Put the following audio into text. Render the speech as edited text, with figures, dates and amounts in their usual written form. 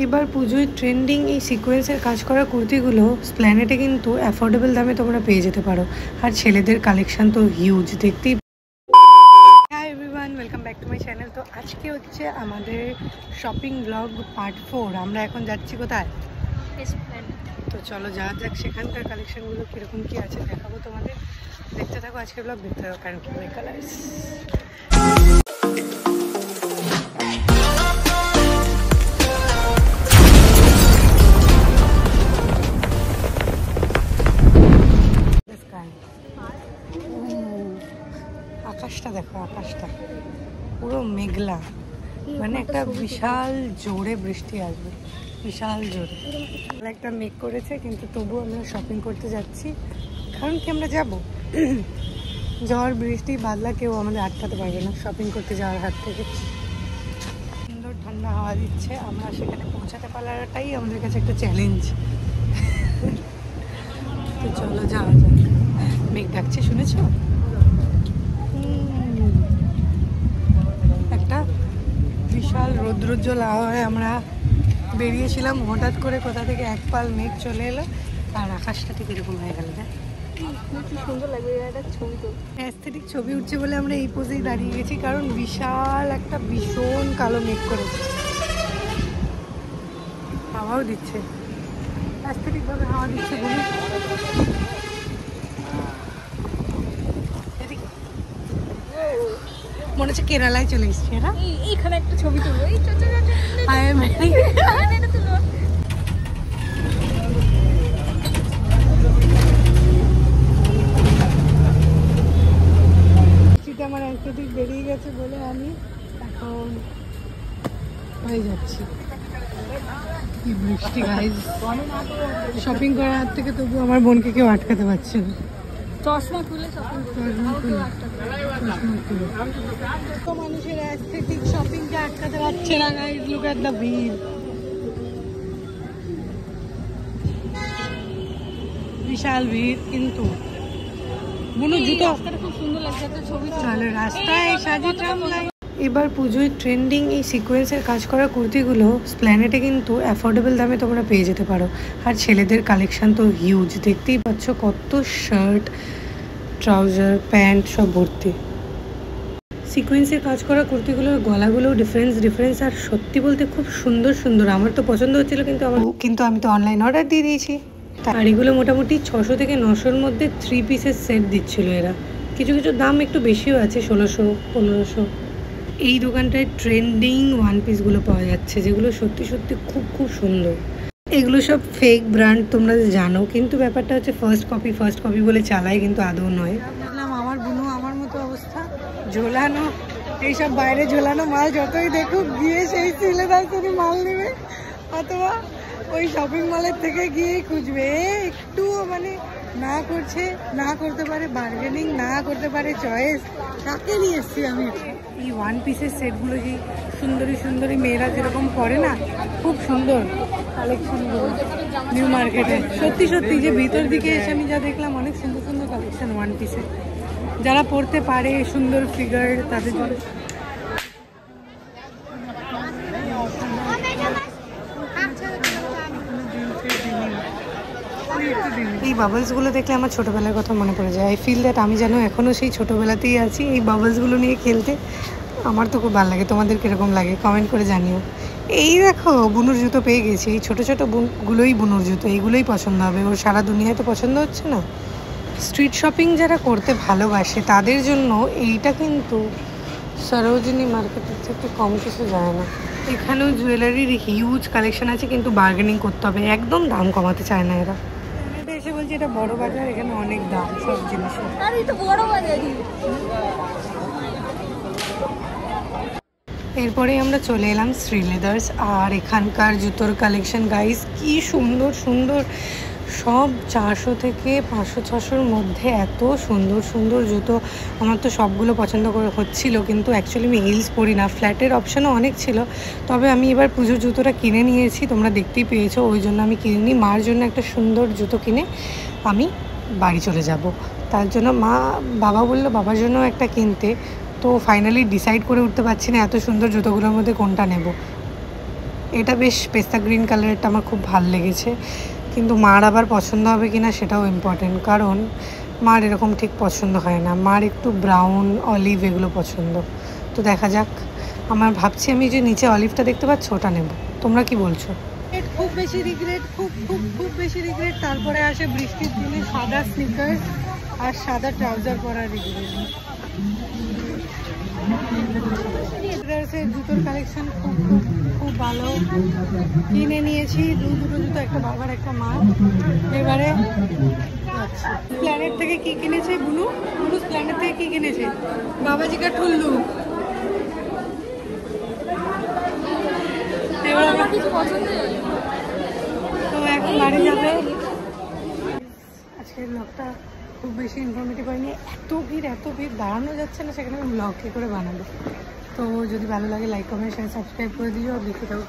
এবার পুজোয় ট্রেন্ডিং এই সিকোয়েন্সের কাজ করা কুর্তিগুলো স্প্ল্যানেটে কিন্তু অ্যাফোর্ডেবল দামে তোমরা পেয়ে যেতে পারো। আর ছেলেদের কালেকশন তো হিউজ, দেখতেই। Hi everyone, welcome back to my channel. তো আজকে হচ্ছে আমাদের শপিং ব্লগ পার্ট 4। আমরা এখন যাচ্ছি কোথায়? তো চলো যাওয়া যাক, সেখানকার কালেকশনগুলো কীরকম কী আছে দেখাবো তোমাদের। দেখতে থাকো আজকে ব্লগ, দেখতে থাকো কারণ কি কালার্স। আকাশটা দেখো, আকাশটা পুরো মেঘলা, মানে একটা বিশাল জোরে বৃষ্টি আসবে, বিশাল জোরে একটা মেঘ করেছে। কিন্তু তবু আমরা শপিং করতে যাচ্ছি, কারণ কি আমরা যাব, ঝড় বৃষ্টি বাদলা কেউ আমাদের আটকাতে পারবে না শপিং করতে যাওয়ার হাত থেকে। সুন্দর ঠান্ডা হাওয়া দিচ্ছে, আমরা সেখানে পৌঁছাতে পারাটাই আমাদের কাছে একটা চ্যালেঞ্জ। তো চলো যাওয়া যাক। মেঘ ডাকছে, শুনেছো? একটা বিশাল রৌদ্রোজ্জ্বল আবহাওয়ায় আমরা বেরিয়েছিলাম, হঠাৎ করে কোথা থেকে এক পাল মেঘ চলে এলো আর আকাশটা ঠিক এরকম হয়ে গেল। সুন্দর লাগবে, একটা ছবি তো অ্যাস্থেটিক ছবি উঠছে বলে আমরা এই পোজেই দাঁড়িয়ে গেছি, কারণ বিশাল একটা ভীষণ কালো মেঘ করেছে, হাওয়াও দিচ্ছে, অ্যাস্থেটিক ভাবে হাওয়া দিচ্ছে বলে মনে হচ্ছে কেরালায় চলে এসছি। হ্যাঁ, এইখানে একটা ছবি তুলবো। আমার অ্যাস্থেটিক বেরিয়ে গেছে বলে আমি এখন হয়ে যাচ্ছি। কি বৃষ্টি গাইজ, শপিং করার হাত থেকে তবু আমার বোনকে কেউ আটকাতে পারছে না। চশমা খুলে তো মানুষের অ্যাস্থেটিক শপিংকে আটকাতে পারছে না গাইজ। লুক এট দ্য ভিড়, বিশাল ভিড়। কিন্তু বুনু জুতো খুব সুন্দর লাগছে, একটা ছবি চলে রাস্তায় সাজিয়ে ট্রাম লাইট। এবার পুজোয় ট্রেন্ডিং এই সিকোয়েন্সের কাজ করা কুর্তিগুলো স্প্ল্যানেটে কিন্তু অ্যাফোর্ডেবল দামে তোমরা পেয়ে যেতে পারো। আর ছেলেদের কালেকশন তো হিউজ, দেখতেই পাচ্ছ কত শার্ট, ট্রাউজার, প্যান্ট সব ভর্তি। সিকোয়েন্সের কাজ করা কুর্তিগুলোর গলাগুলোও ডিফারেন্স আর সত্যি বলতে খুব সুন্দর সুন্দর। আমার তো পছন্দ হচ্ছিল, কিন্তু আমি তো অনলাইন অর্ডার দিয়ে দিয়েছি। আর এগুলো মোটামুটি 600 থেকে 900-র মধ্যে 3 পিসের সেট দিচ্ছিল এরা। কিছু কিছু দাম একটু বেশিও আছে, 1600, 1500। এই দোকানটায় ট্রেন্ডিং ওয়ান পিসগুলো পাওয়া যাচ্ছে, যেগুলো সত্যি সত্যি খুব খুব সুন্দর। এগুলো সব ফেক ব্র্যান্ড, তোমরা জানো, কিন্তু ব্যাপারটা হচ্ছে ফার্স্ট কপি বলে চালায়, কিন্তু আদৌ নয়। বুঝলাম আমার বোনও আমার মতো অবস্থা, ঝোলানো এইসব বাইরে ঝোলানো মাল যতই দেখুক, গিয়ে সেই সিলে দাঁড়িয়ে মাল নেবে, অথবা ওই শপিং মলের থেকে গিয়ে খুঁজবে। একটু মানে না করছে, না করতে পারে বার্গেনিং, না করতে পারে চয়েস, কাকে নিয়ে এসছি আমি। এই ওয়ান পিসের সেটগুলো যে সুন্দরী সুন্দরী মেয়েরা যেরকম পরে না, খুব সুন্দর কালেকশনগুলো নিউ মার্কেটে। সত্যি সত্যি যে ভিতর দিকে এসে আমি যা দেখলাম, অনেক সুন্দর সুন্দর কালেকশন ওয়ান পিসে, যারা পরতে পারে, সুন্দর ফিগার, তাদের জন্য। এই বাবলসগুলো দেখলে আমার ছোটোবেলার কথা মনে পড়ে যায়। আই ফিল দ্যাট আমি যেন এখনও সেই ছোটোবেলাতেই আছি এই বাবলসগুলো নিয়ে খেলতে। আমার তো খুব ভালো লাগে, তোমাদের কীরকম লাগে কমেন্ট করে জানিও। এই দেখো বুনুর জুতো পেয়ে গেছি, এই ছোটো ছোটো গুলোই বুনুর জুতো, এইগুলোই পছন্দ হবে ওর, সারা দুনিয়ায় তো পছন্দ হচ্ছে না। স্ট্রিট শপিং যারা করতে ভালোবাসে তাদের জন্য এইটা কিন্তু সরোজিনী মার্কেটের থেকে কম কিছু যায় না। এখানেও জুয়েলারির হিউজ কালেকশন আছে, কিন্তু বার্গেনিং করতে হবে, একদম দাম কমাতে চায় না এরা। এসে বলছি এটা বড় বাজার, এখানে অনেক দাম সব জিনিসের। এরপরে আমরা চলে এলাম শ্রীলেদার্স, আর এখানকার জুতোর কালেকশন গাইস কি সুন্দর সুন্দর, সব 400 থেকে 500-600-র মধ্যে এত সুন্দর সুন্দর জুতো। আমার তো সবগুলো পছন্দ করে হচ্ছিল, কিন্তু অ্যাকচুয়ালি আমি হিলস পরি না, ফ্ল্যাটের অপশানও অনেক ছিল। তবে আমি এবার পুজোর জুতোটা কিনে নিয়েছি, তোমরা দেখতেই পেয়েছো, ওই জন্য আমি কিনে নিই। মার জন্য একটা সুন্দর জুতো কিনে আমি বাড়ি চলে যাব। তার জন্য বাবা বললো বাবার জন্য একটা কিনতে, তো ফাইনালি ডিসাইড করে উঠতে পারছি না এত সুন্দর জুতোগুলোর মধ্যে কোনটা নেব। এটা বেশ পেস্তা গ্রিন কালারেরটা আমার খুব ভালো লেগেছে, কিন্তু মার আবার পছন্দ হবে কি না সেটাও ইম্পর্টেন্ট, কারণ মার এরকম ঠিক পছন্দ হয় না, মার একটু ব্রাউন অলিভ এগুলো পছন্দ। তো দেখা যাক, আমার ভাবছি আমি যে নিচে অলিভটা দেখতে পাচ্ছ ওটা নেব। তোমরা কি বলছো? খুব বেশি রিগ্রেট, খুব খুব খুব বেশি রিগ্রেট। তারপরে আসে বৃষ্টির দিনে সাদা স্নিকার্স আর সাদা ট্রাউজার পরার রিগ্রেট। জুতোর কালেকশন খুব খুব খুব ভালো, কিনে নিয়েছি দুটো জুতো, একটা বাবার একটা মা। এবারে প্ল্যানেট থেকে কি কিনেছে বুনু? বুনু প্ল্যানেট থেকে কি কিনেছে? বাবাজি কা ঠুল্লু। এবার আমার কিছু পছন্দ তো এখন বাড়ি যাবে। আজকের ব্লগটা খুব বেশি ইনফরমেটিভ হয়নি, এত ভিড় দাঁড়ানো যাচ্ছে না, সেখানে আমি ব্লগ কী করে বানাবো। তো যদি ভালো লাগে লাইক কমেন্ট শেয়ার সাবস্ক্রাইব করে দিও, আর দেখতে থাকো।